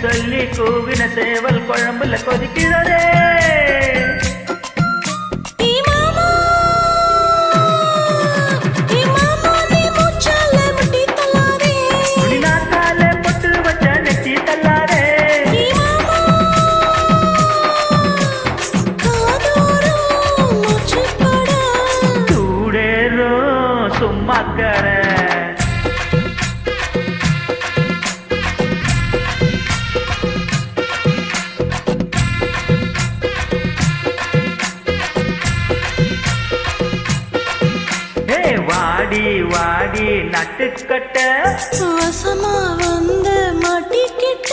சொல்லி கூவின சேவல் குழம்புல கொதிக்கிறதே பொட்டு வச்ச நெட்டி தள்ளாரே சூடேரோ சும்மாக்கற வாடி வாடி நட்டுக்கட்ட வசமா வந்து மாட்டிக்கிட்ட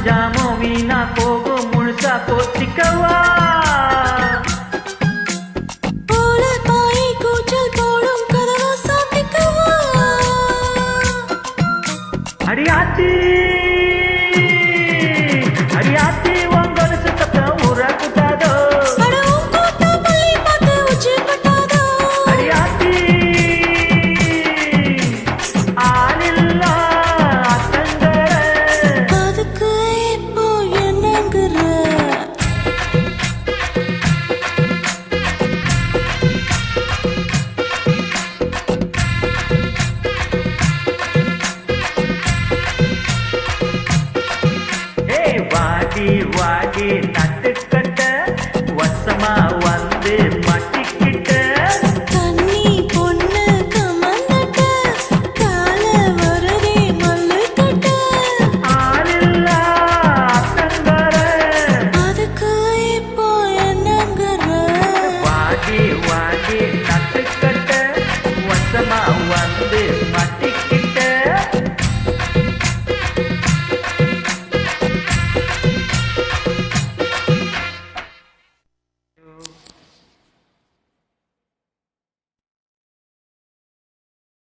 ஜாமோ வீணா போகும் முழுசா போத்திக்கவா கூச்சல் போடும் கதவா சாத்திக்கவா அடியாத்தி அடியாத்தி உங்களு சுத்தம் ஊரா கூட்டாதோ அடியாத்தி ஆளில்லா வாடி வாடி நட்டுக்க